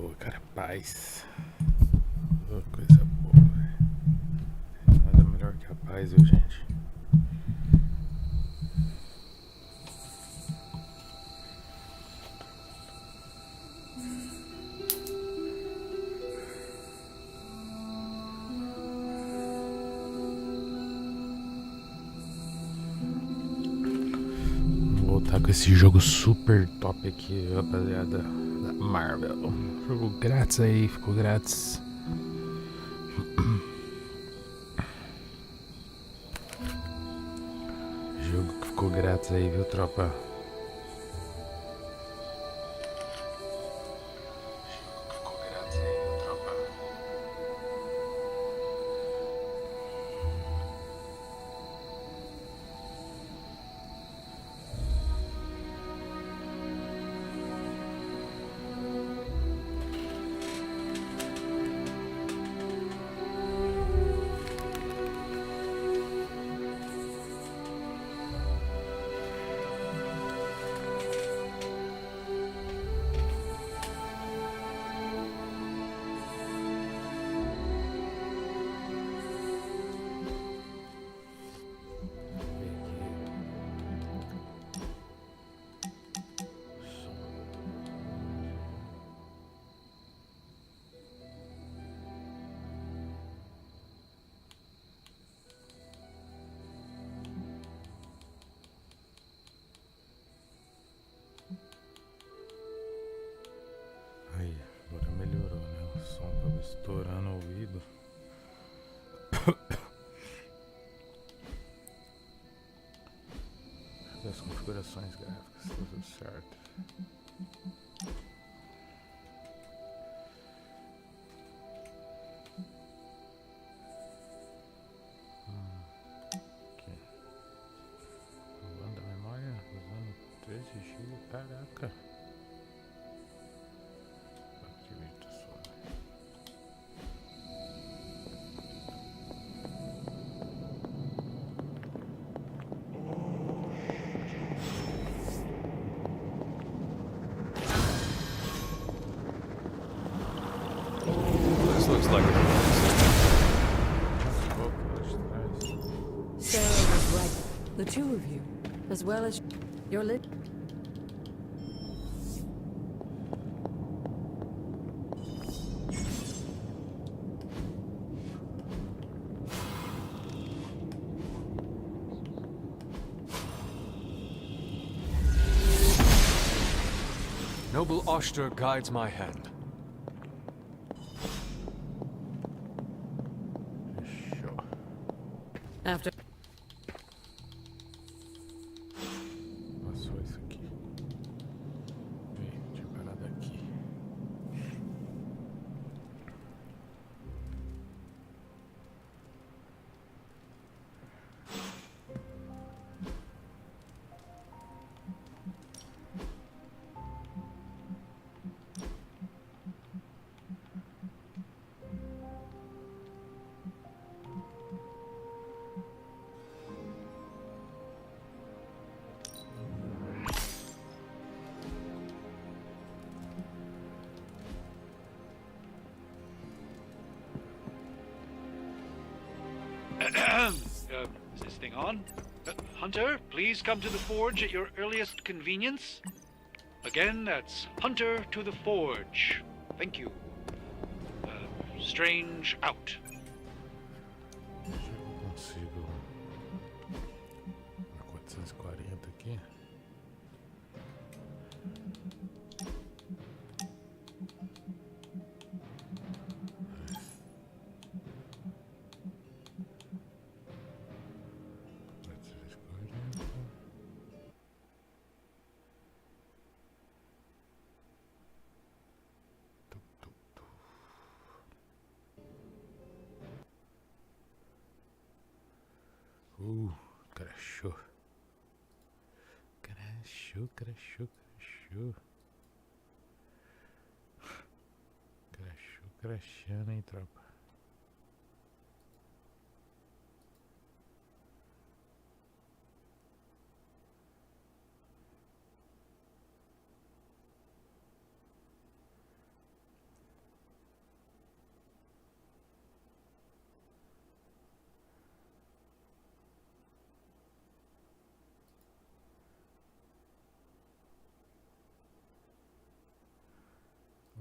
boa, cara. Paz. Oh, coisa boa, velho. Nada melhor que a paz, viu, gente? Vou voltar com esse jogo super top aqui, rapaziada. Da Marvel. Jogo grátis aí, ficou grátis. Jogo que ficou grátis aí, viu, tropa? Aí, agora melhorou, né? O som tava estourando o ouvido. Cadê as configurações gráficas? Tá tudo certo. Aqui. Rolando a memória usando 13 GB. Caraca. Activate só. This looks like a Sarah was right. The two of you, as well as your lit. noble Oster guides my hand. Fechou. After Passou isso aqui. Ei, deixa eu parar daqui. Is this thing on? Hunter, please come to the forge at your earliest convenience. Again, that's Hunter to the forge. Thank you. Strange out. Deixa eu consigo. Na 440 aqui. Crashou. Crashou, crashou, crashou. Crashou, crashando, hein, tropa.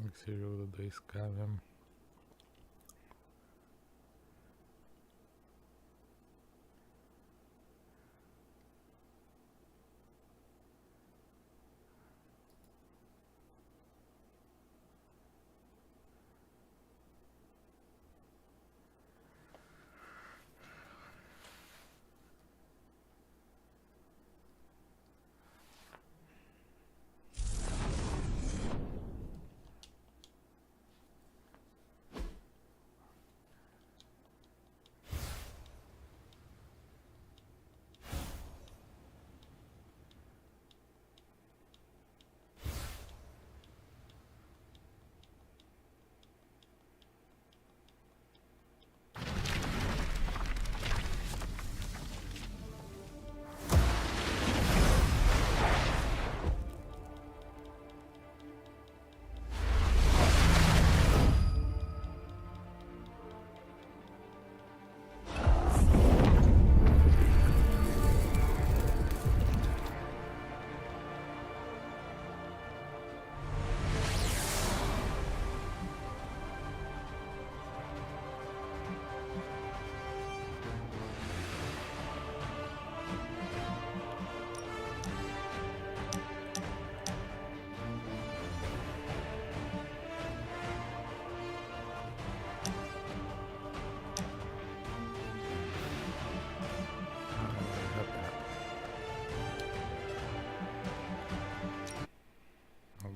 Tem que ser jogo do 2K mesmo.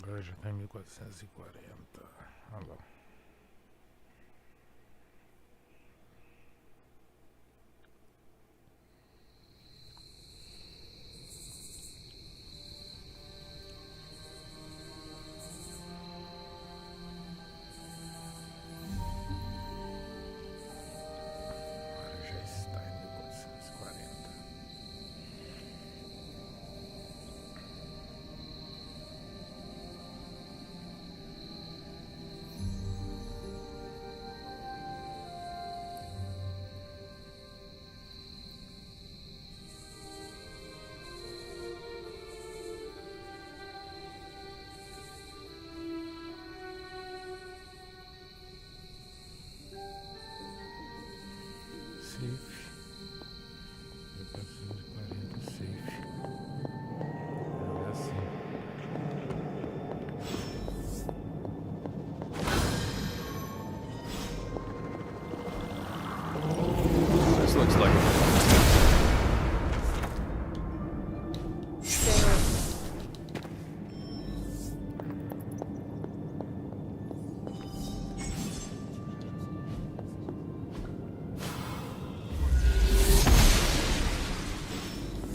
Agora já tá em 1440. Ah, bom. Agora já está em 1440. Safe. 1440 safe. É assim. This looks like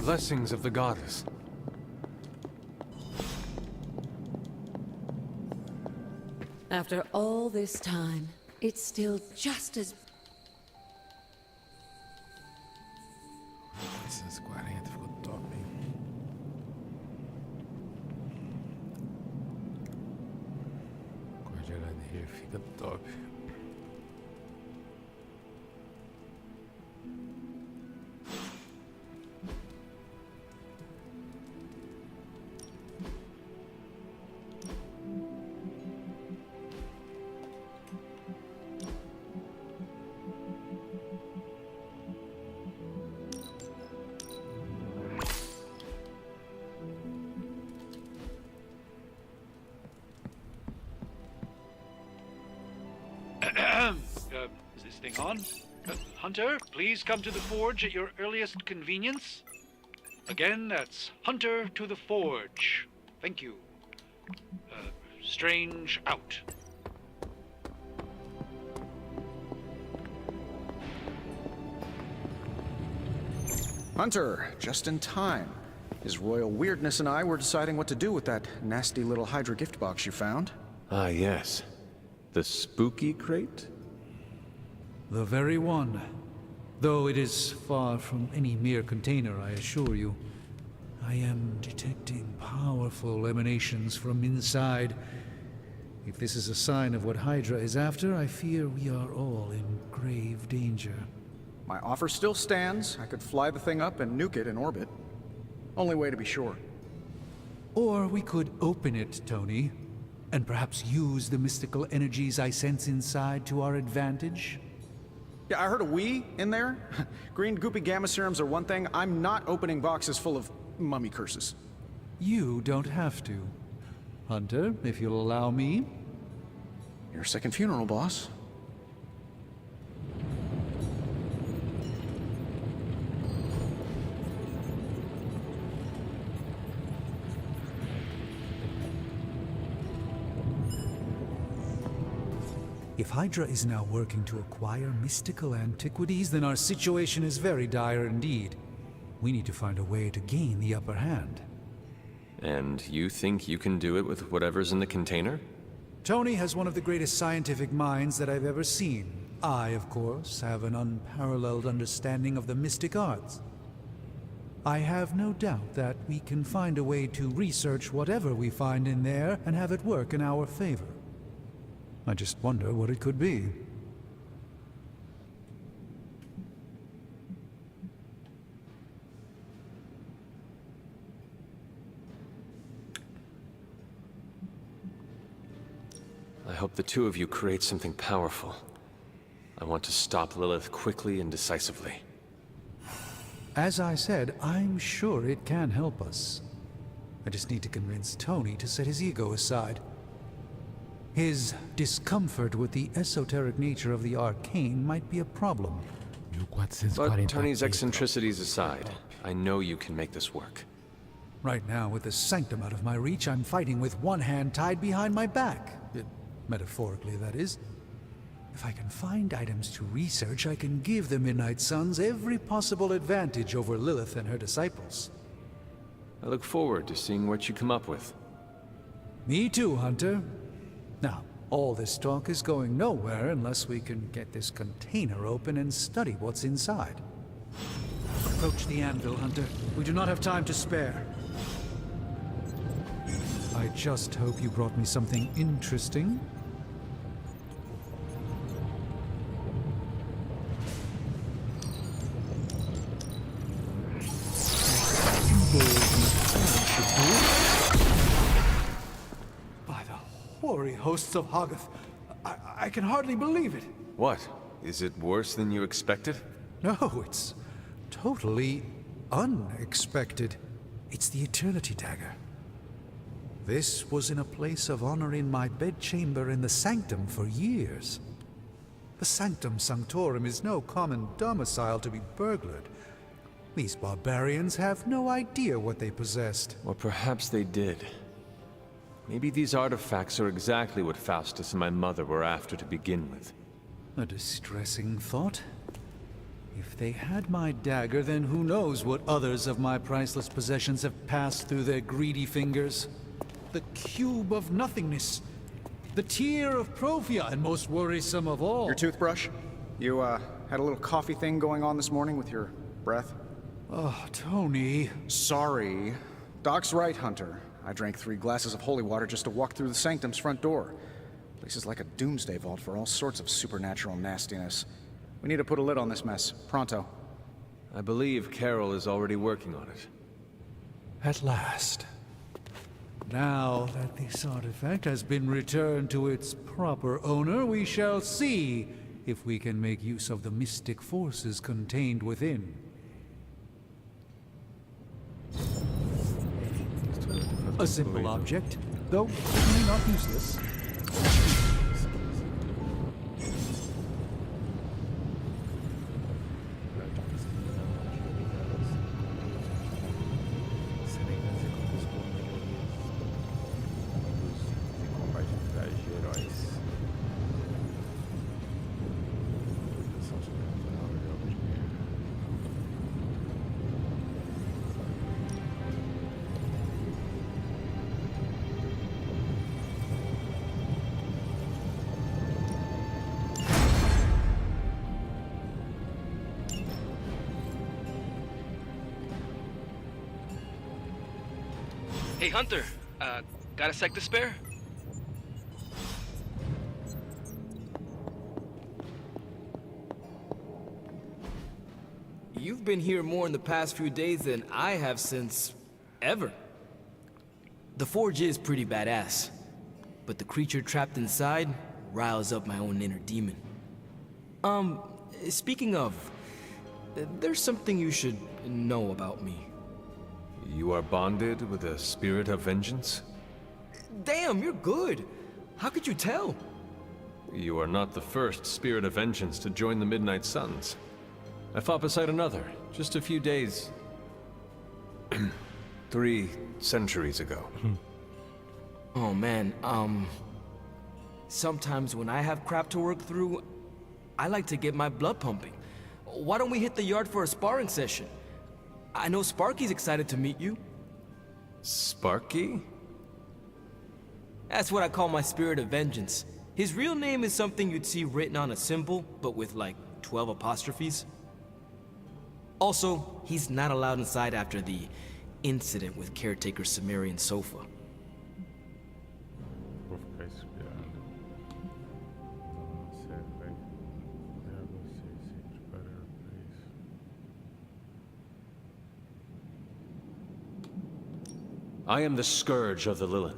blessings of the goddess. After all this time, it's still just as 1440 ficou top, hein? Cor de HD fica top. Is this thing on? Hunter, please come to the forge at your earliest convenience. Again, that's Hunter to the forge. Thank you. Strange out. Hunter, just in time. His royal weirdness and I were deciding what to do with that nasty little Hydra gift box you found. Ah, yes. The spooky crate? The very one. Though it is far from any mere container, I assure you. I am detecting powerful emanations from inside. If this is a sign of what Hydra is after, I fear we are all in grave danger. My offer still stands. I could fly the thing up and nuke it in orbit. Only way to be sure. Or we could open it, Tony, and perhaps use the mystical energies I sense inside to our advantage? Yeah, I heard a "we" in there. Green goopy gamma serums are one thing. I'm not opening boxes full of mummy curses. You don't have to. Hunter, if you'll allow me. Your second funeral, boss. If Hydra is now working to acquire mystical antiquities, then our situation is very dire indeed. We need to find a way to gain the upper hand. And you think you can do it with whatever's in the container? Tony has one of the greatest scientific minds that I've ever seen. I, of course, have an unparalleled understanding of the mystic arts. I have no doubt that we can find a way to research whatever we find in there and have it work in our favor. I just wonder what it could be. I hope the two of you create something powerful. I want to stop Lilith quickly and decisively. As I said, I'm sure it can help us. I just need to convince Tony to set his ego aside. His discomfort with the esoteric nature of the arcane might be a problem. But Tony's eccentricities aside, I know you can make this work. Right now, with the sanctum out of my reach, I'm fighting with one hand tied behind my back. Metaphorically, that is. If I can find items to research, I can give the Midnight Suns every possible advantage over Lilith and her disciples. I look forward to seeing what you come up with. Me too, Hunter. Now, all this talk is going nowhere unless we can get this container open and study what's inside. Approach the anvil, Hunter. We do not have time to spare. I just hope you brought me something interesting. By the hoary hosts of Hoggoth, I can hardly believe it. What? Is it worse than you expected? No, it's totally unexpected. It's the Eternity Dagger. This was in a place of honor in my bedchamber in the Sanctum for years. The Sanctum Sanctorum is no common domicile to be burglared. These barbarians have no idea what they possessed. Or perhaps they did. Maybe these artifacts are exactly what Faustus and my mother were after to begin with. A distressing thought. If they had my dagger, then who knows what others of my priceless possessions have passed through their greedy fingers. The cube of nothingness. The tear of Profia, and most worrisome of all. Your toothbrush? You, had a little coffee thing going on this morning with your breath? Oh, Tony. Sorry. Doc's right, Hunter. I drank 3 glasses of holy water just to walk through the Sanctum's front door. Place is like a doomsday vault for all sorts of supernatural nastiness. We need to put a lid on this mess, pronto. I believe Carol is already working on it. At last. Now that this artifact has been returned to its proper owner, we shall see if we can make use of the mystic forces contained within. A simple object, though certainly not useless. Hey, Hunter, got a sec to spare? You've been here more in the past few days than I have since ever. The forge is pretty badass. but the creature trapped inside riles up my own inner demon. Speaking of, there's something you should know about me. You are bonded with a spirit of vengeance? Damn, you're good. How could you tell? You are not the first spirit of vengeance to join the Midnight Suns. I fought beside another, just a few days... 3 centuries ago. Oh man, sometimes when I have crap to work through, I like to get my blood pumping. Why don't we hit the yard for a sparring session? I know Sparky's excited to meet you. Sparky? That's what I call my spirit of vengeance. His real name is something you'd see written on a symbol, but with like 12 apostrophes. Also, he's not allowed inside after the incident with caretaker Sumerian sofa. Vou ficar espiando. Não sei, vai. É você, gente, parar pra isso. I am the Scourge of the Lilin.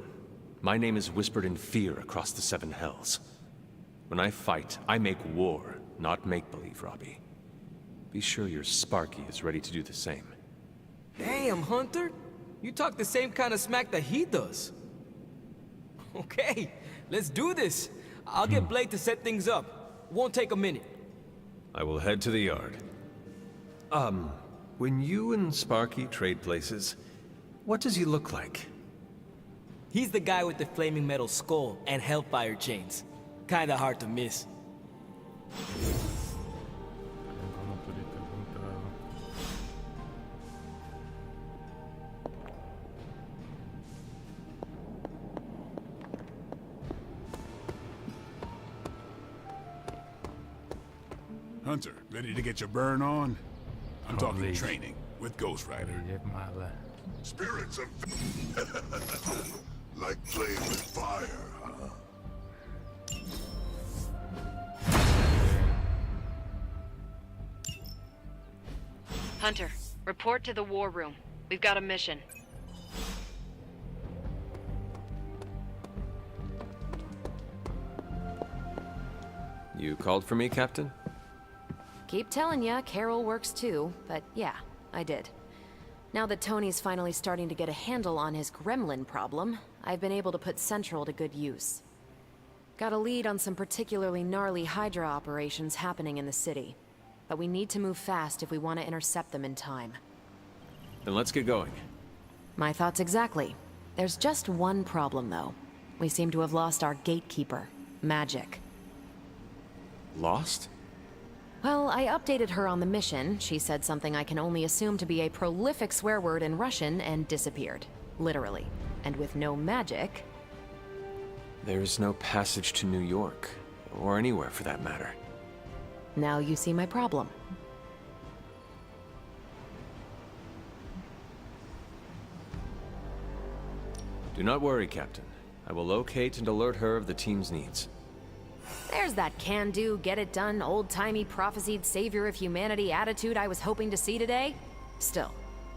My name is whispered in fear across the 7 hells. When I fight, I make war, not make-believe, Robbie. Be sure your Sparky is ready to do the same. Damn, Hunter! You talk the same kind of smack that he does. Okay, let's do this. I'll get Blade to set things up. Won't take a minute. I will head to the yard. When you and Sparky trade places, what does he look like? He's the guy with the flaming metal skull and hellfire chains. Kinda hard to miss. Eu não podia ter perguntado. Hunter, ready to get your burn on? I'm talking Please. training with Ghost Rider. Ele é mala. Spirits of... like playing with fire, huh? Hunter, report to the war room. We've got a mission. You called for me, Captain? Keep telling ya, Carol works too, but yeah, I did. Now that Tony's finally starting to get a handle on his gremlin problem, I've been able to put Central to good use. Got a lead on some particularly gnarly Hydra operations happening in the city. But we need to move fast if we want to intercept them in time. Then let's get going. My thoughts exactly. There's just one problem, though. We seem to have lost our gatekeeper, Magic. Lost? Well, I updated her on the mission. She said something I can only assume to be a prolific swear word in Russian and disappeared. Literally. And with no magic... There is no passage to New York, or anywhere for that matter. Now you see my problem. Do not worry, Captain. I will locate and alert her of the team's needs. There's that can-do, get-it-done, old-timey prophesied savior of humanity attitude I was hoping to see today. Still,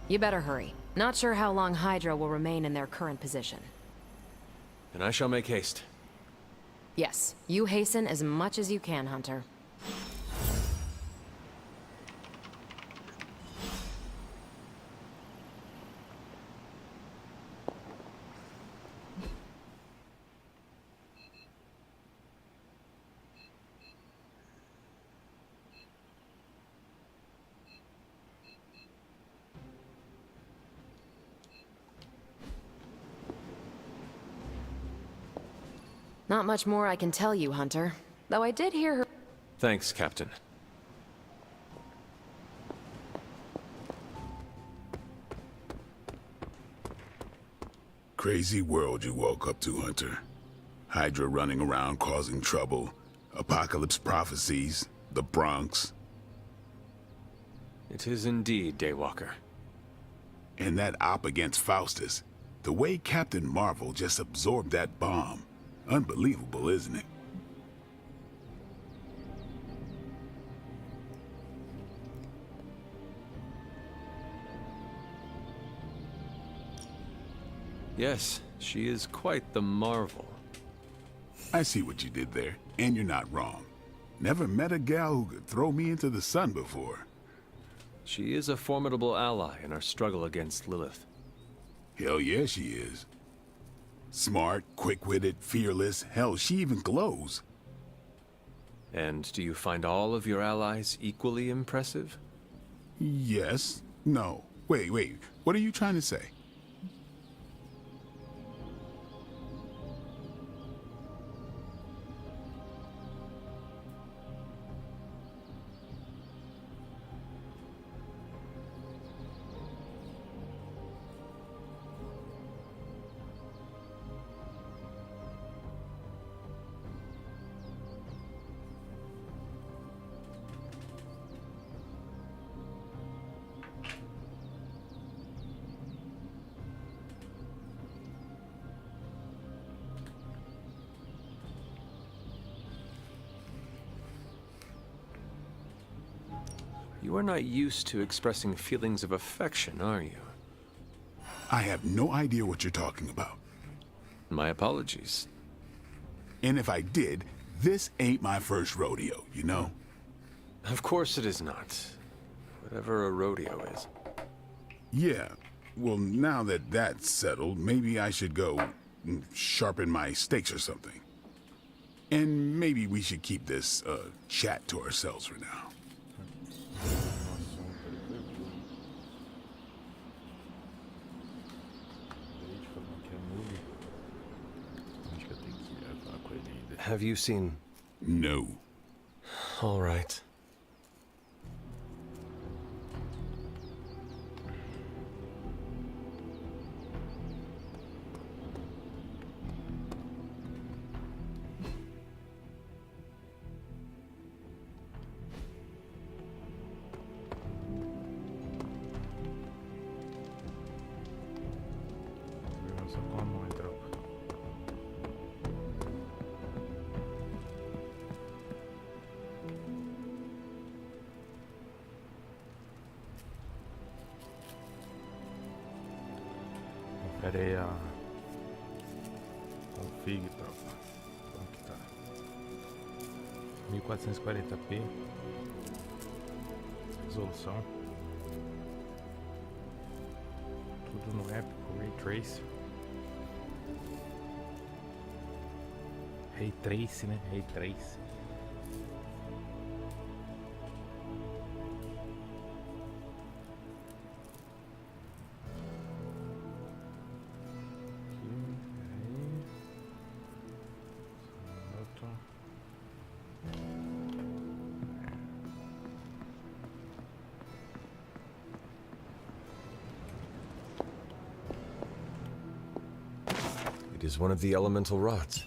you better hurry. Not sure how long Hydra will remain in their current position. Then I shall make haste. Yes, you hasten as much as you can, Hunter. Not much more I can tell you, Hunter. Though I did hear her... Thanks, Captain. Crazy world you woke up to, Hunter. Hydra running around causing trouble, apocalypse prophecies, the Bronx. It is indeed, Daywalker. And that op against Faustus. The way Captain Marvel just absorbed that bomb. Unbelievable, isn't it? Yes, she is quite the marvel. I see what you did there, and you're not wrong. Never met a gal who could throw me into the sun before. She is a formidable ally in our struggle against Lilith. Hell yeah, she is. Smart, quick-witted, fearless. Hell, she even glows. And do you find all of your allies equally impressive? Yes. No. Wait. What are you trying to say? You are not used to expressing feelings of affection, are you? I have no idea what you're talking about. My apologies. And if I did, this ain't my first rodeo, you know? Of course it is not. Whatever a rodeo is. Yeah. Well, now that that's settled, maybe I should go sharpen my stakes or something. And maybe we should keep this chat to ourselves for now. Have you seen... No. All right. Pera aí, ó. Config, tropa. Como que tá? 1440p. Resolução. Tudo no épico, Ray Trace. Ray Trace, né? Ray Trace. It is one of the elemental rods.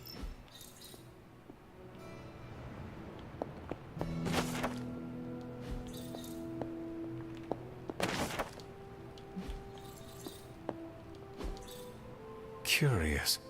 Curious.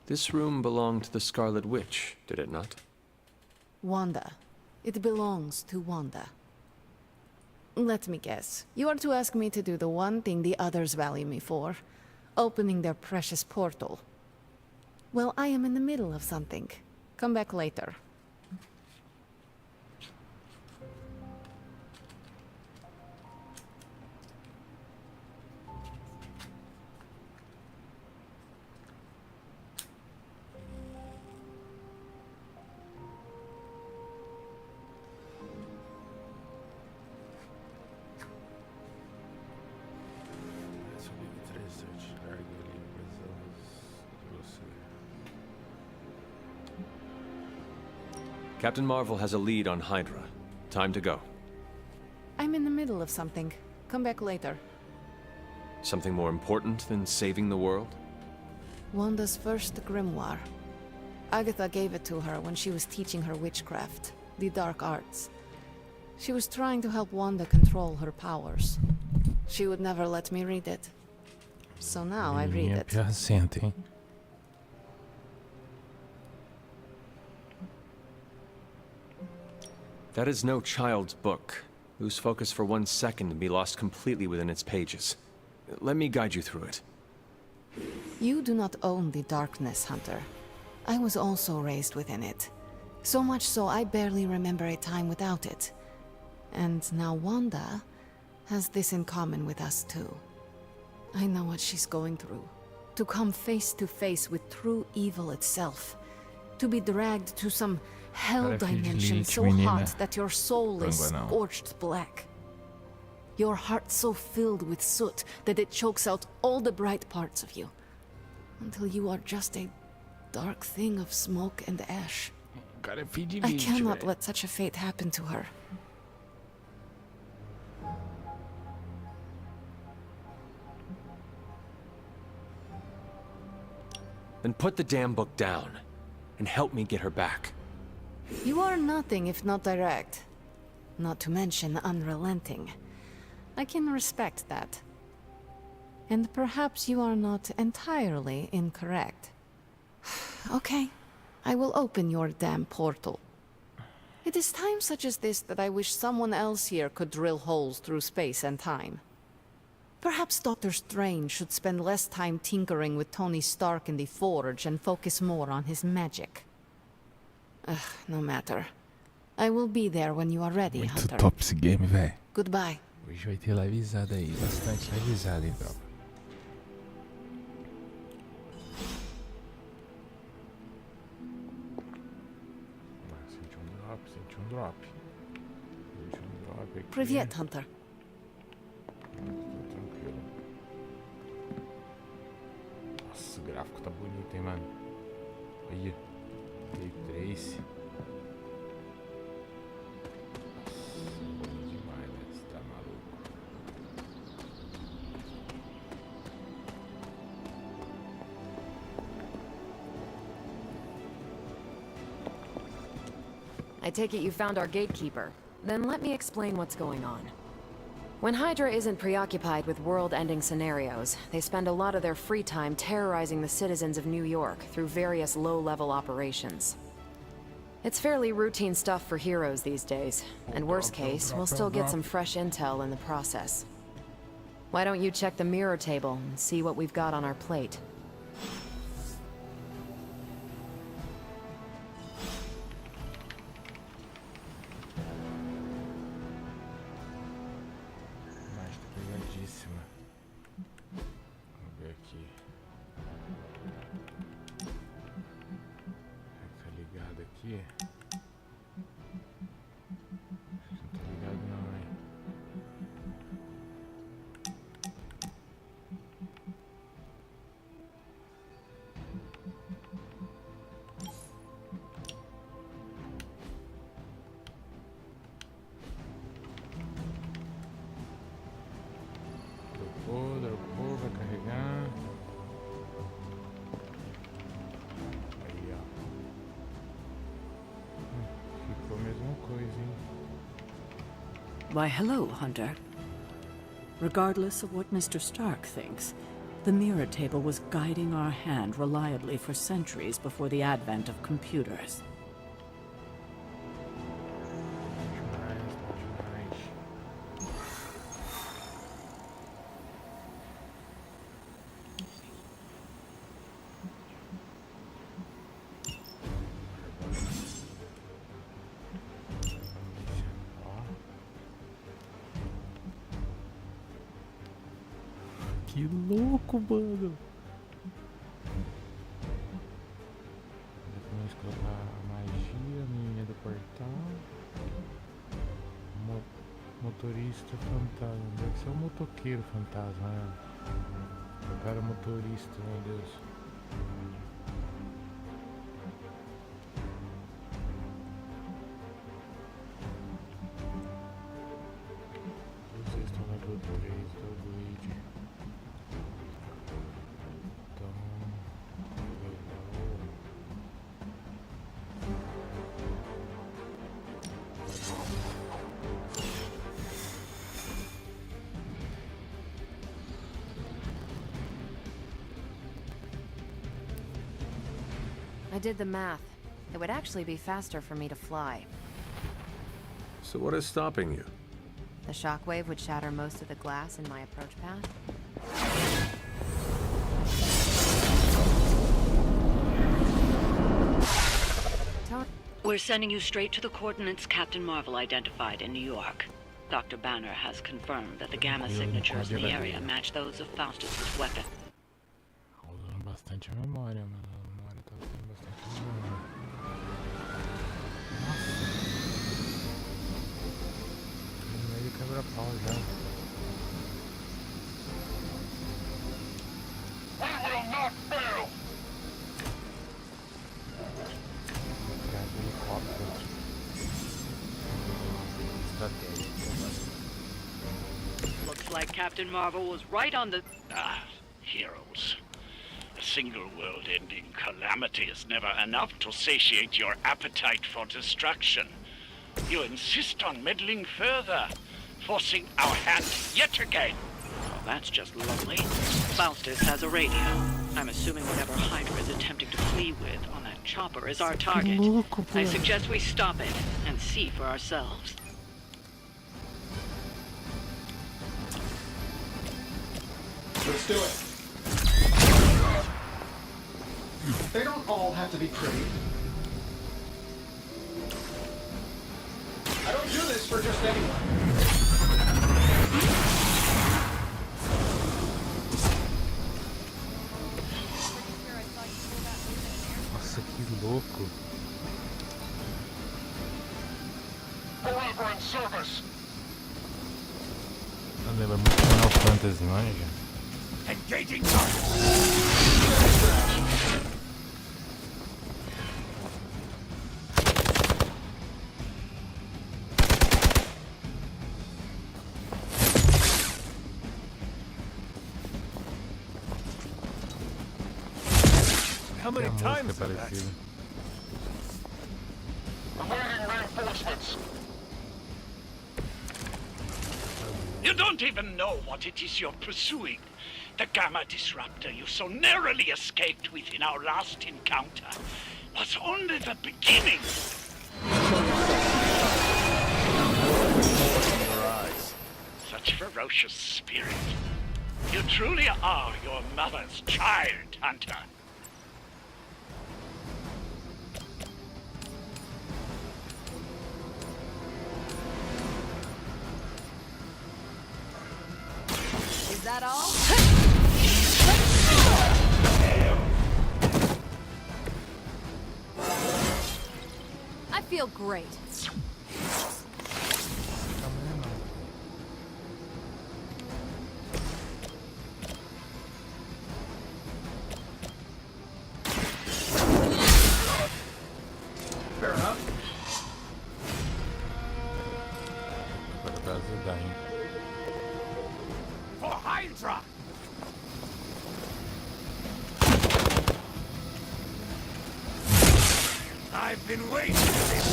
This room belonged to the Scarlet Witch, did it not? Wanda. It belongs to Wanda. Let me guess. You are to ask me to do the one thing the others value me for. Opening their precious portal. Well, I am in the middle of something. Come back later. Captain Marvel has a lead on Hydra. Time to go. I'm in the middle of something. Come back later. Something more important than saving the world? Wanda's first grimoire. Agatha gave it to her when she was teaching her witchcraft, the dark arts. She was trying to help Wanda control her powers. She would never let me read it. So now I read it. That is no child's book. Lose focus for 1 second and be lost completely within its pages. Let me guide you through it. You do not own the darkness, Hunter. I was also raised within it. So much so I barely remember a time without it. And now Wanda has this in common with us too. I know what she's going through. To come face to face with true evil itself. To be dragged to some hell dimension so hot that your soul is scorched black. Your heart so filled with soot that it chokes out all the bright parts of you. Until you are just a dark thing of smoke and ash. I cannot let such a fate happen to her. Then put the damn book down and help me get her back. You are nothing if not direct. Not to mention unrelenting. I can respect that. And perhaps you are not entirely incorrect. Okay, I will open your damn portal. It is times such as this that I wish someone else here could drill holes through space and time. Perhaps Doctor Strange should spend less time tinkering with Tony Stark in the Forge and focus more on his magic. No matter. I will be there when you are ready, Muito Hunter. top esse game, véi. Goodbye. Hoje vai ter livezada aí, bastante livezada então. Senti um drop, senti um drop. Senti um drop aqui. Привет, Hunter. Tô tranquilo. Nossa, o gráfico tá bonito, hein, mano. Olha. Ray Trace. I take it you found our gatekeeper. Then let me explain what's going on. When Hydra isn't preoccupied with world-ending scenarios, they spend a lot of their free time terrorizing the citizens of New York through various low-level operations. It's fairly routine stuff for heroes these days, and worst case, we'll still get some fresh intel in the process. Why don't you check the mirror table and see what we've got on our plate? Dropou, vai carregar. Aí, ó. Ficou a mesma coisa, hein? Why, hello, Hunter. Regardless of what Mr. Stark thinks, the mirror table was guiding our hand reliably for centuries before the advent of computers. Que louco, mano! Depois colocar a magia, a menina do portal. Motorista fantasma. Deve ser um motoqueiro fantasma, né? O cara motorista, meu Deus. I did the math. It would actually be faster for me to fly. So what is stopping you? The shockwave would shatter most of the glass in my approach path. We're sending you straight to the coordinates Captain Marvel identified in New York. Dr. Banner has confirmed that the gamma signatures in the area match those of Faustus's weapon. Usando bastante memória, mas a memória tá usando bastante memória. Nossa. No meio quebra-pau já. We will not fail! Looks like Captain Marvel was right on the... Heroes. A single world-ending calamity is never enough to satiate your appetite for destruction. You insist on meddling further, forcing our hand yet again. Oh, that's just lovely. Faustus has a radio. I'm assuming whatever Hydra is attempting to flee with on that chopper is our target. I suggest we stop it and see for ourselves. Let's do it. They don't all have to be pretty. I don't do this for just anyone. Nossa, que louco. Forever in service! Lembra muito Final Fantasy, manja? Engaging target! How many times is that? Awaiting reinforcements! You don't even know what it is you're pursuing. The gamma disruptor you so narrowly escaped with in our last encounter was only the beginning. Such ferocious spirit. You truly are your mother's child, Hunter. Is that all? I feel great. Fair enough. For Hydra! I've been waiting for this!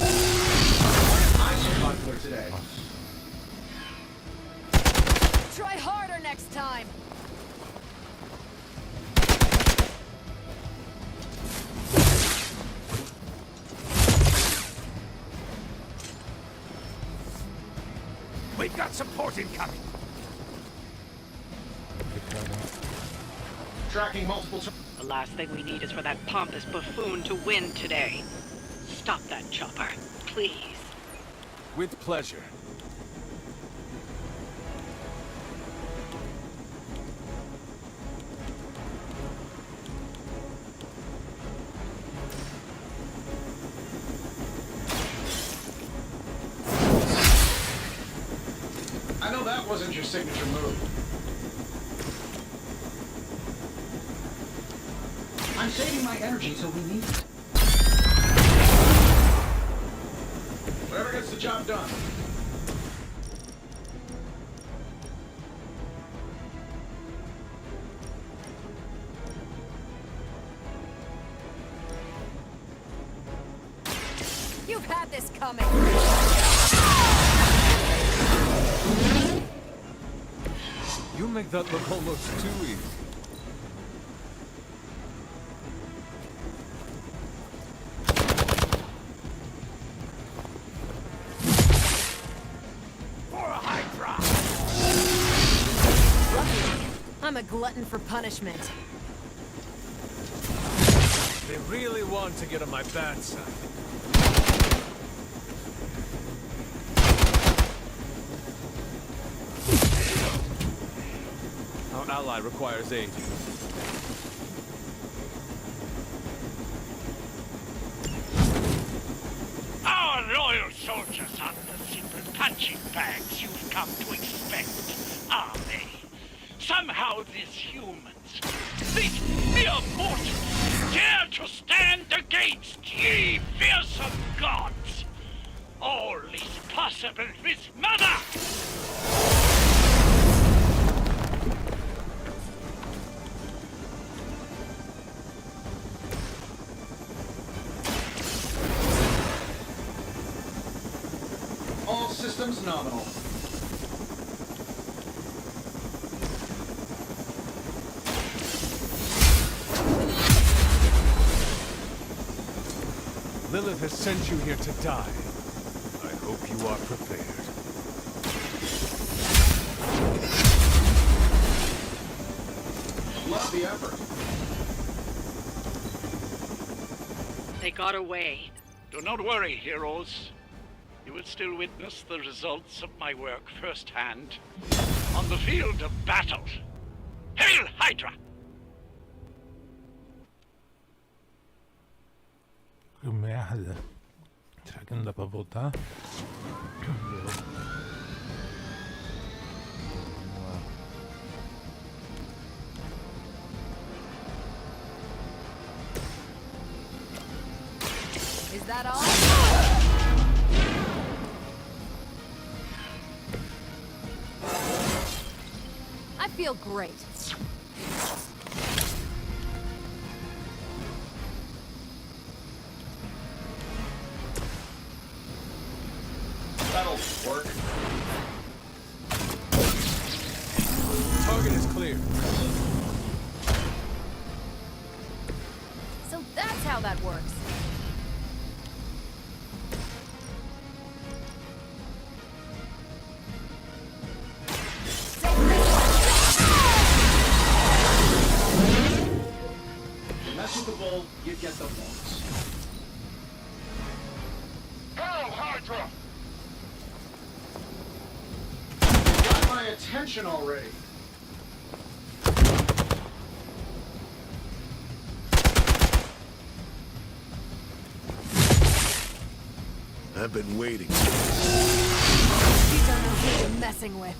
I'm so popular today. Try harder next time. We've got support incoming! Tracking multiple... The last thing we need is for that pompous buffoon to win today. Stop that chopper, please. With pleasure. I know that wasn't your signature move. I'm saving my energy till we need it. Whatever gets the job done. You've had this coming. You make that look almost too easy. I'm a glutton for punishment. They really want to get on my bad side. Our ally requires aid. Our loyal soldiers aren't the simple punching bags you've come to expect, are they? Somehow these humans, these mere mortals, dare to stand against ye fearsome gods. All is possible with Mother! All systems nominal. Lilith has sent you here to die. I hope you are prepared. Love the effort. They got away. Do not worry, heroes. You will still witness the results of my work firsthand on the field of battle. Hail Hydra! Que merda. Será que não dá pra voltar? Is that all? I feel great. That'll work. Target is clear. So that's how that works. Mess with the bull, you get the bones. Hail Hydra! You got my attention already. I've been waiting. You don't know who you're messing with.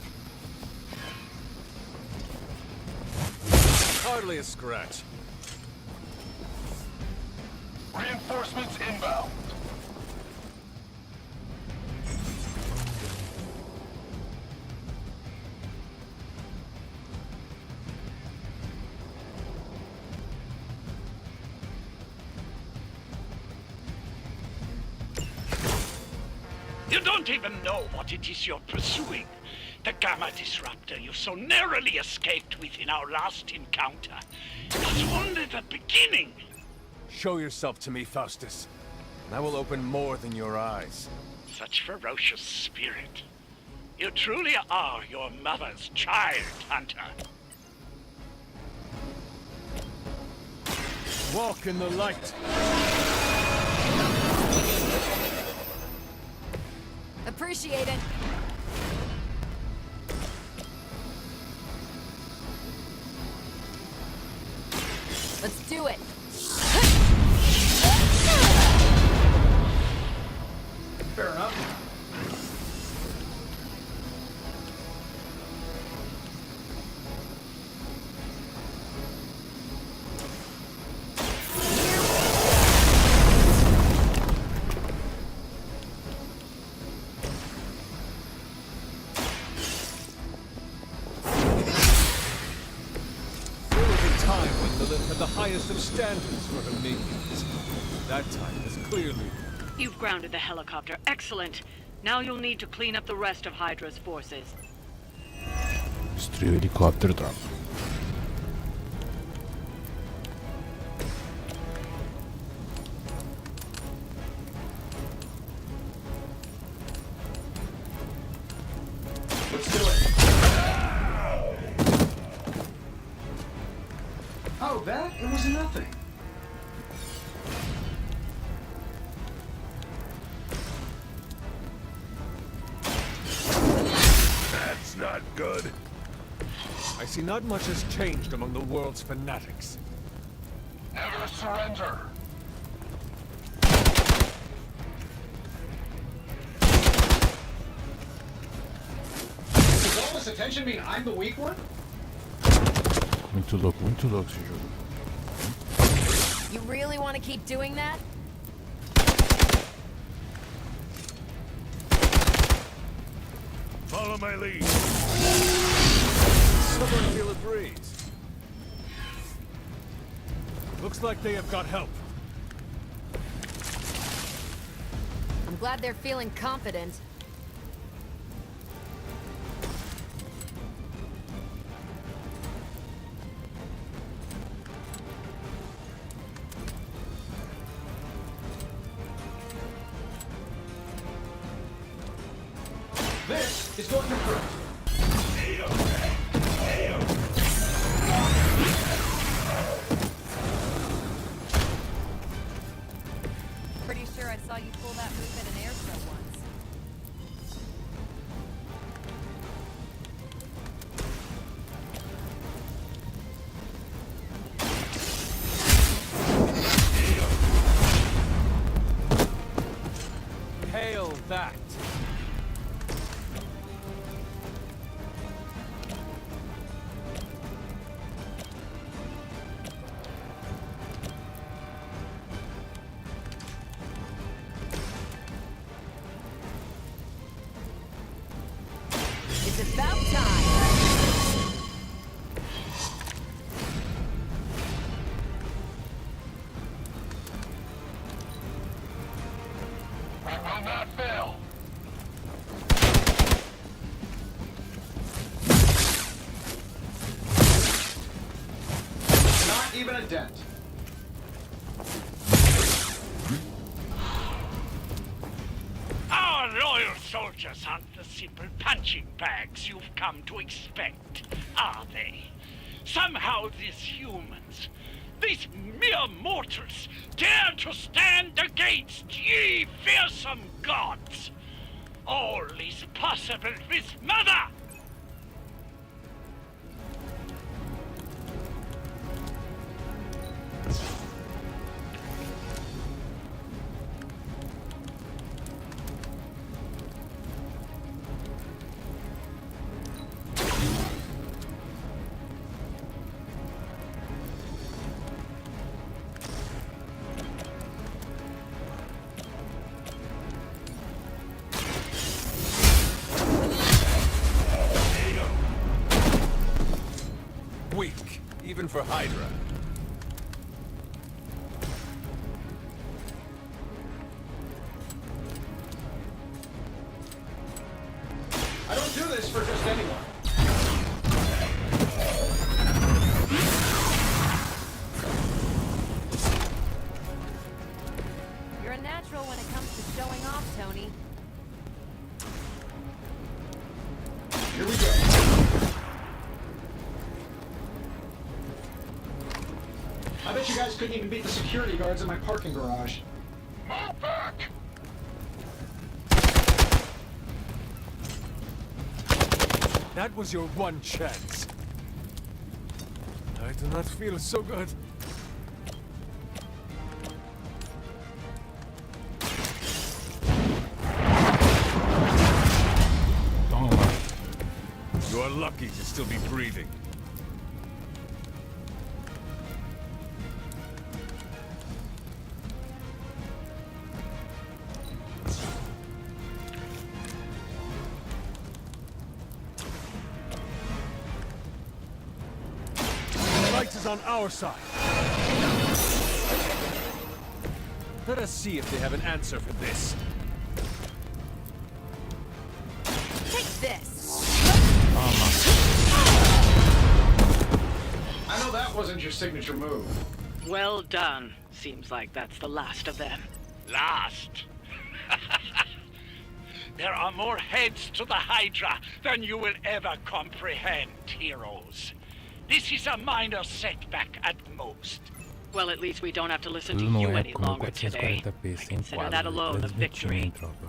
Hardly a scratch. Reinforcements inbound. You don't even know what it is you're pursuing. The Gamma Disruptor you so narrowly escaped with in our last encounter. It's only the beginning. Show yourself to me, Faustus, and I will open more than your eyes. Such ferocious spirit. You truly are your mother's child, Hunter. Walk in the light. Appreciate it. Let's do it. Fair enough. There was a time when Lilith had the highest of standards for her minions. That time is clearly... You've grounded the helicopter. Excellent. Now you'll need to clean up the rest of Hydra's forces. Destruiu o helicóptero, tropa. Let's do it. Oh, that? It was nothing. That's not good. I see not much has changed among the world's fanatics. Never surrender. Does all this attention mean I'm the weak one? Muito louco esse jogo. You really want to keep doing that? Follow my lead. Someone feel a breeze. Looks like they have got help. I'm glad they're feeling confident. This is going to hurt. Pretty sure I saw you pull that move at an air show once. Hail that! It's about time! I will not fail. Not even a dent. Our loyal soldiers aren't the simple punching bags you've come to expect, are they? Somehow these humans, these mere mortals, dare to stand against ye fearsome gods. All is possible with Mother! Weak, even for Hydra. I don't do this for just anyone. You're a natural when it comes to showing off, Tony. Here we go. I bet you guys couldn't even beat the security guards in my parking garage. Move back. That was your one chance. I do not feel so good. You are lucky to still be breathing. Is on our side. Let us see if they have an answer for this. Take this! I know that wasn't your signature move. Well done. Seems like that's the last of them. Last? There are more heads to the Hydra than you will ever comprehend, heroes. This is a minor setback at most. Well, at least we don't have to listen to Tudo não you é any como longer today. 440p sem Consider that quadro, alone a transmitindo, victory. tropa.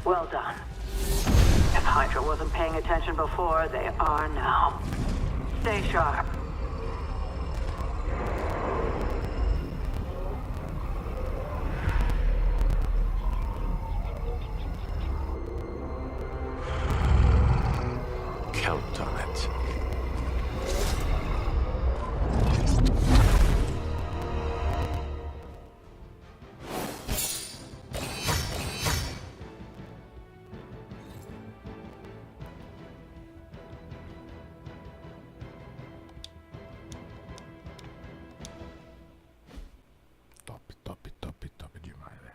Well done. If Hydra wasn't paying attention before, they are now. Stay sharp. Count on it. Top demais, velho.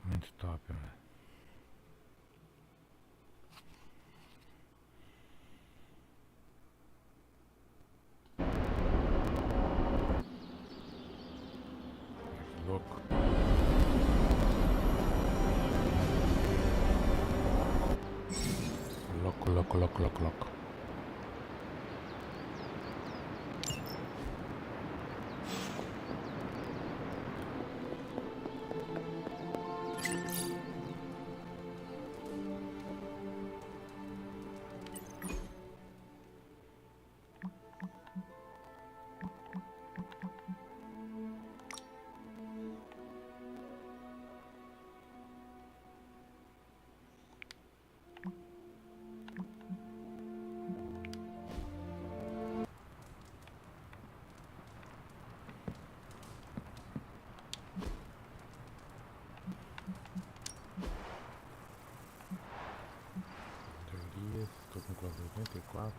Muito top, velho. Louco. Louco. Tô com quase 84.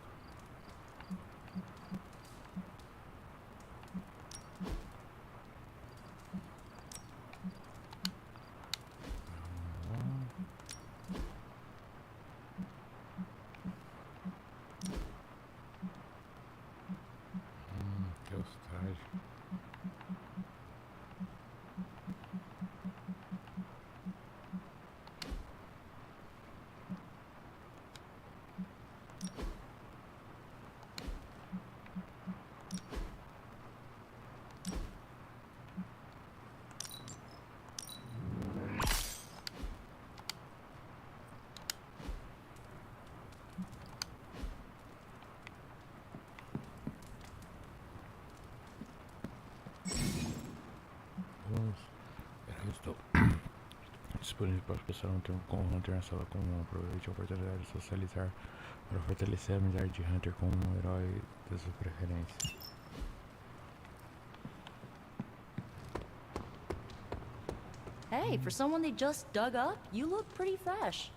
Que ostagem. Estou disponível para as pessoas não ter Hunter na sala comum. Aproveite a oportunidade de socializar para fortalecer a amizade de Hunter com um herói da sua preferência. Hey, for someone they just dug up, you look pretty fresh.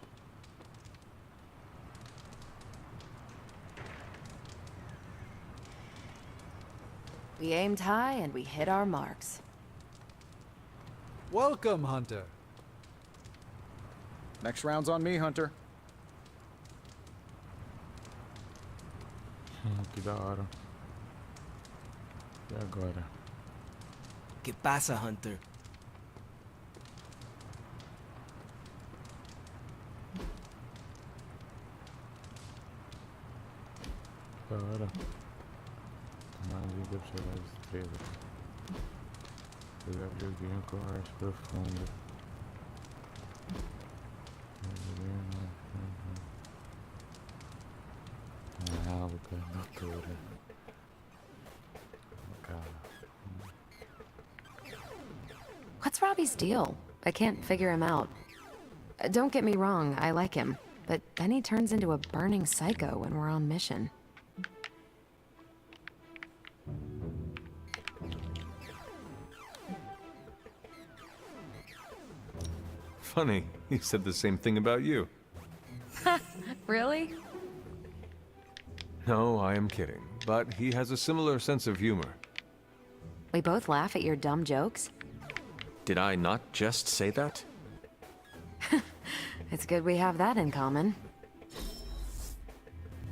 We aimed high and we hit our marks. Welcome, Hunter. Next round's on me, Hunter. Que da hora. E agora? ¿Qué pasa, Hunter? Da hora. Mais de observar as estrelas. Jogar videogame com arte profunda. Alga, natura. What's Robbie's deal? I can't figure him out. Don't get me wrong, I like him, but then he turns into a burning psycho when we're on mission. Funny, he said the same thing about you. Really? No, I am kidding, but he has a similar sense of humor. We both laugh at your dumb jokes? Did I not just say that? It's good we have that in common.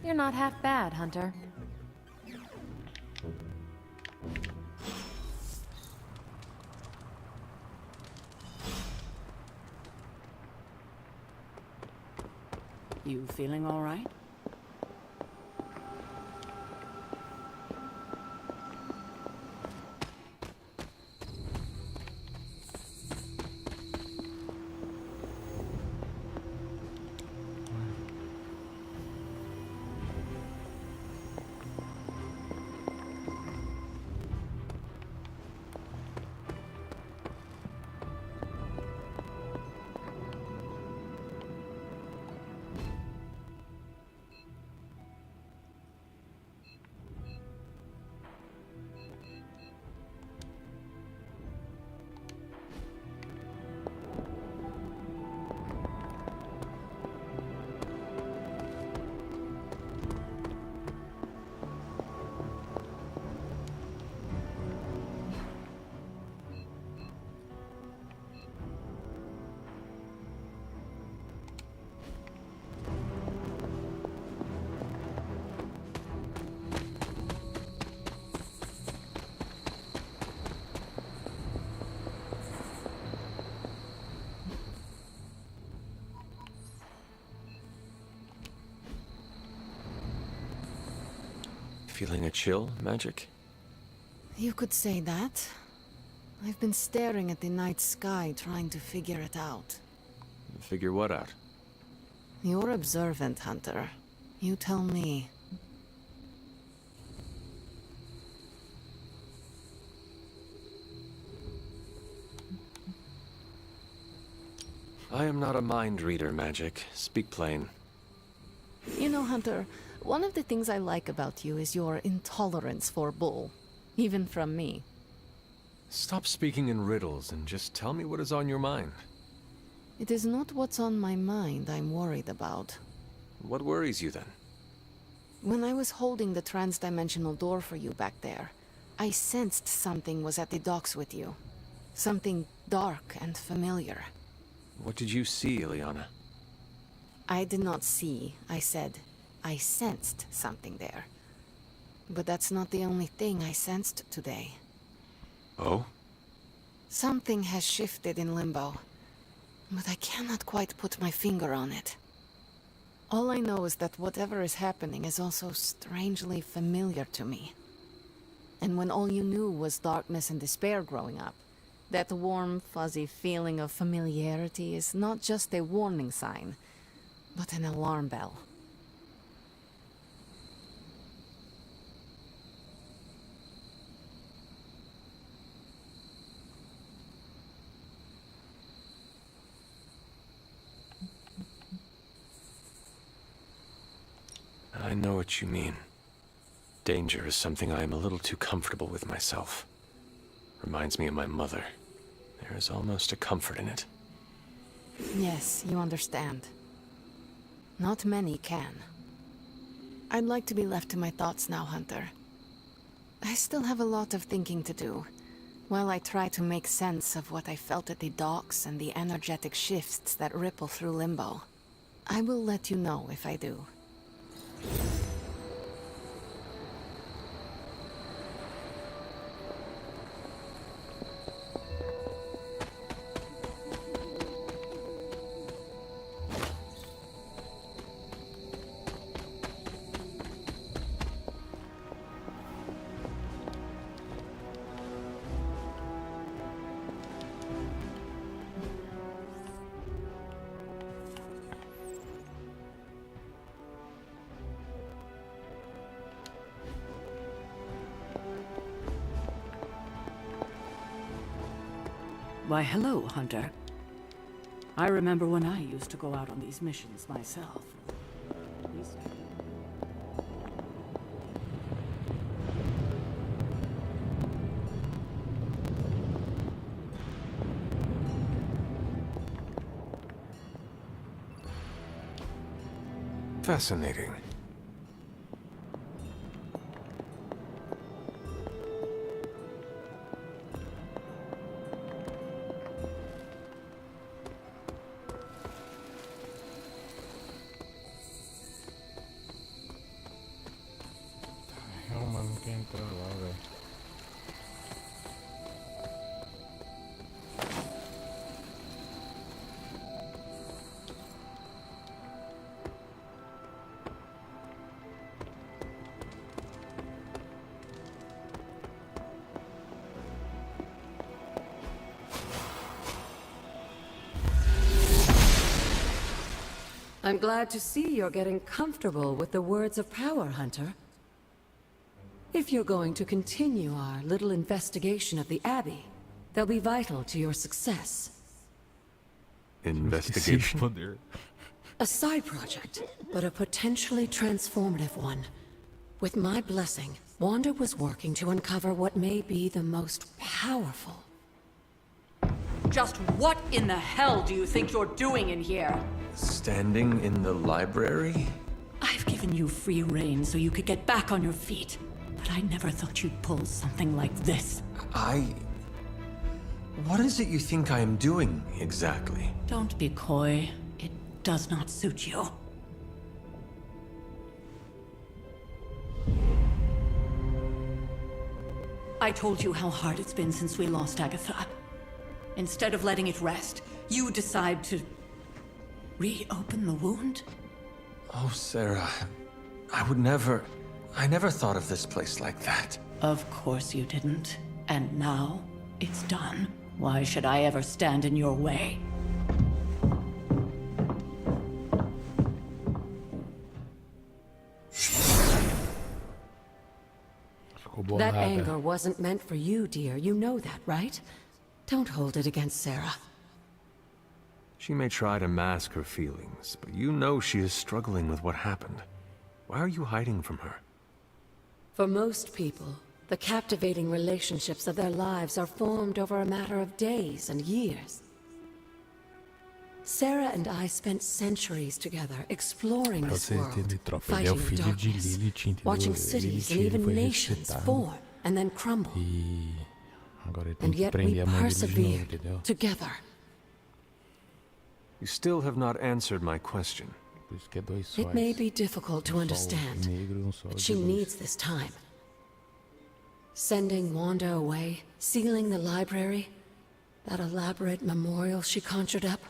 You're not half bad, Hunter. You feeling all right? Feeling a chill, Magic? You could say that. I've been staring at the night sky trying to figure it out. Figure what out? You're observant, Hunter. You tell me. I am not a mind reader, Magic. Speak plain. You know, Hunter, one of the things I like about you is your intolerance for bull. Even from me. Stop speaking in riddles and just tell me what is on your mind. It is not what's on my mind I'm worried about. What worries you then? When I was holding the trans-dimensional door for you back there, I sensed something was at the docks with you. Something dark and familiar. What did you see, Ileana? I did not see, I said. I sensed something there. But that's not the only thing I sensed today. Oh? Something has shifted in Limbo, but I cannot quite put my finger on it. All I know is that whatever is happening is also strangely familiar to me. And when all you knew was darkness and despair growing up, that warm, fuzzy feeling of familiarity is not just a warning sign, but an alarm bell. I know what you mean. Danger is something I am a little too comfortable with myself. Reminds me of my mother. There is almost a comfort in it. Yes, you understand. Not many can. I'd like to be left to my thoughts now, Hunter. I still have a lot of thinking to do, while I try to make sense of what I felt at the docks and the energetic shifts that ripple through Limbo. I will let you know if I do. Why, hello, Hunter. I remember when I used to go out on these missions myself. Fascinating. Não, mano, não quer entrar lá, velho. I'm glad to see you're getting comfortable with the words of power, Hunter. If you're going to continue our little investigation of the Abbey, they'll be vital to your success. Investigation? A side project, but a potentially transformative one. With my blessing, Wanda was working to uncover what may be the most powerful. Just what in the hell do you think you're doing in here? Standing in the library? I've given you free rein so you could get back on your feet. But I never thought you'd pull something like this. What is it you think I am doing, exactly? Don't be coy. It does not suit you. I told you how hard it's been since we lost Agatha. Instead of letting it rest, you decide to reopen the wound? Oh, Sarah, I never thought of this place like that. Of course you didn't. And now, it's done. Why should I ever stand in your way? That anger wasn't meant for you, dear. You know that, right? Don't hold it against Sarah. She may try to mask her feelings, but you know she is struggling with what happened. Why are you hiding from her? For most people, the captivating relationships of their lives are formed over a matter of days and years. Sarah and I spent centuries together exploring this world, fighting darkness, watching cities and even nations form and then crumble. And yet we persevered together. You still have not answered my question. It may be difficult to understand, but she needs this time. Sending Wanda away, sealing the library, that elaborate memorial she conjured up.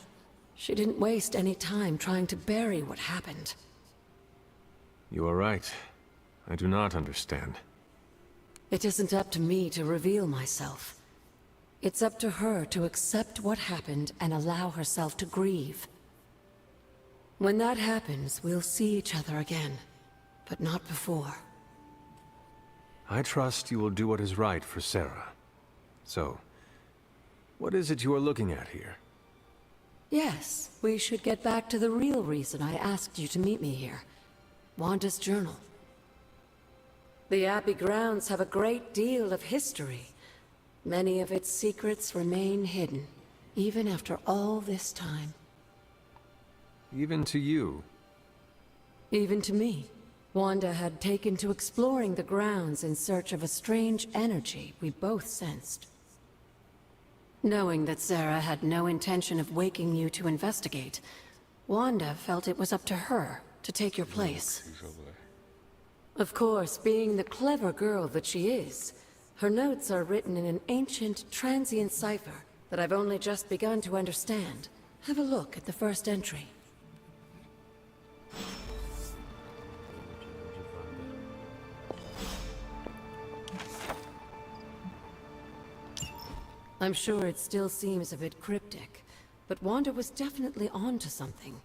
She didn't waste any time trying to bury what happened. You are right. I do not understand. It isn't up to me to reveal myself. It's up to her to accept what happened and allow herself to grieve. When that happens, we'll see each other again, but not before. I trust you will do what is right for Sarah. So, what is it you are looking at here? Yes, we should get back to the real reason I asked you to meet me here. Wanda's journal. The Abbey grounds have a great deal of history. Many of its secrets remain hidden, even after all this time. Even to you? Even to me. Wanda had taken to exploring the grounds in search of a strange energy we both sensed. Knowing that Sarah had no intention of waking you to investigate, Wanda felt it was up to her to take your place. Of course, being the clever girl that she is, her notes are written in an ancient, transient cipher that I've only just begun to understand. Have a look at the first entry. I'm sure it still seems a bit cryptic, but Wanda was definitely onto something.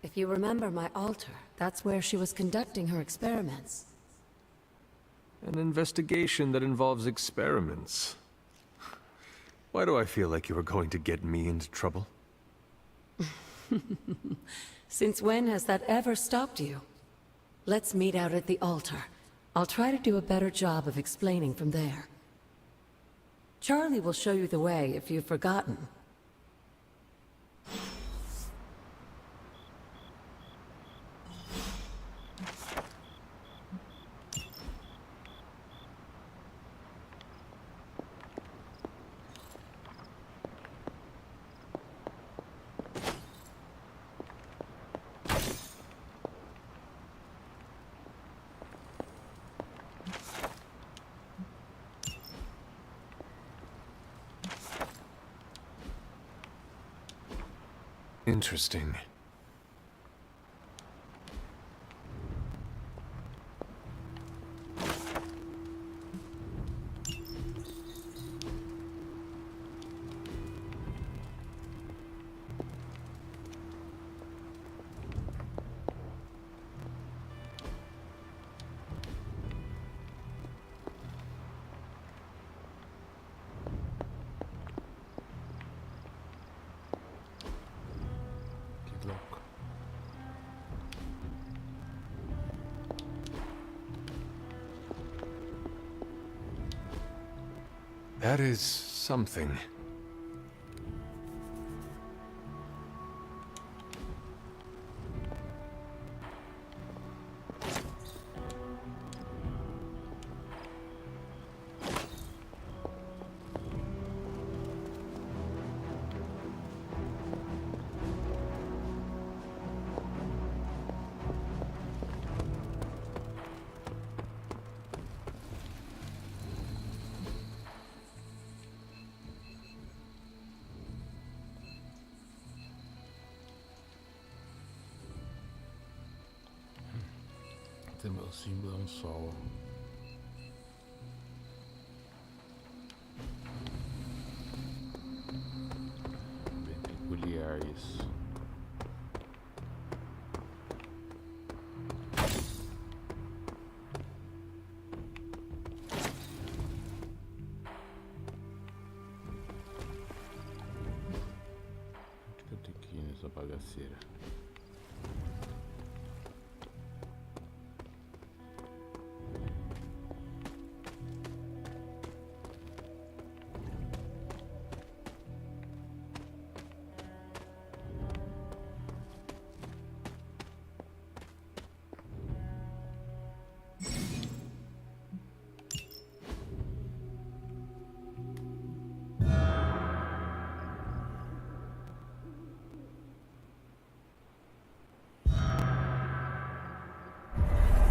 If you remember my altar, that's where she was conducting her experiments. An investigation that involves experiments. Why do I feel like you are going to get me into trouble? Since when has that ever stopped you? Let's meet out at the altar. I'll try to do a better job of explaining from there. Charlie will show you the way if you've forgotten. Interesting. That is something. Esse meu símbolo é um sol. Bem peculiar isso. Onde que eu tenho que ir nessa bagaceira?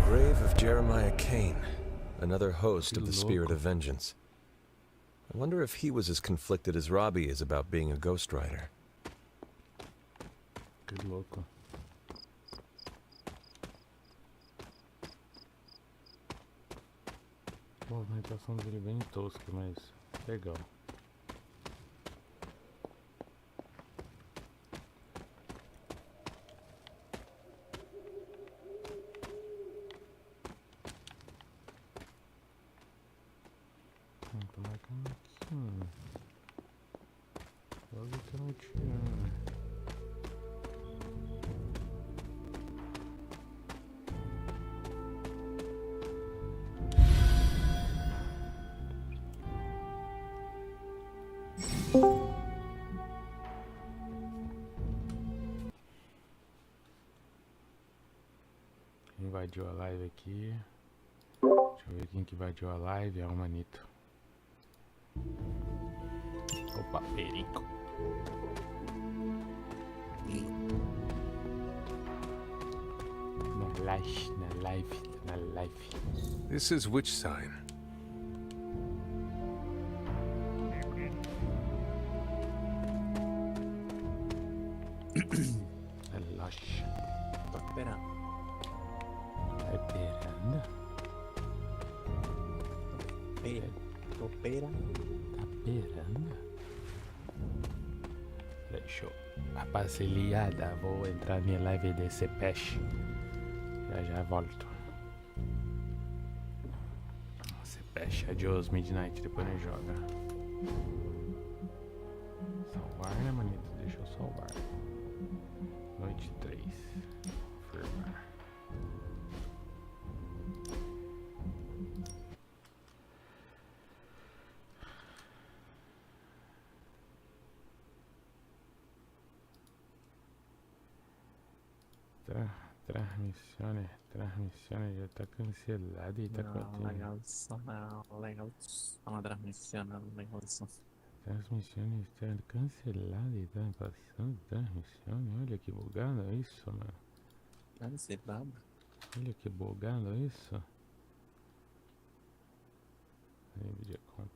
Grave of Jeremiah Cain, another host of the Spirit of Vengeance. I wonder if he was as conflicted as Robbie is about being a Ghost Rider. Que louco. A movimentação dele é bem tosca, mas legal. Tô marcando aqui, mano. Logo que eu não tinha. Invadiu a live aqui. Deixa eu ver quem que invadiu a live. É o Manito. Opa, perico. Na live. This is which sign? Relaxa. Tô esperando. Tá esperando? Tô esperando. Tá esperando? Deixa eu... Rapaziada, vou entrar na live desse peixe. Já volto. Esse peixe, adiós Midnight, depois nós joga. Salvar, né, manito? Deixa eu salvar. Noite 3. Confirmar. Transmissão já tá cancelada e tá Não, legal só, não, transmissão, legal só. Transmissão está cancelada e tá passando transmissão. Olha que bugado isso, mano. Deve ser brabo. Olha que bugado isso.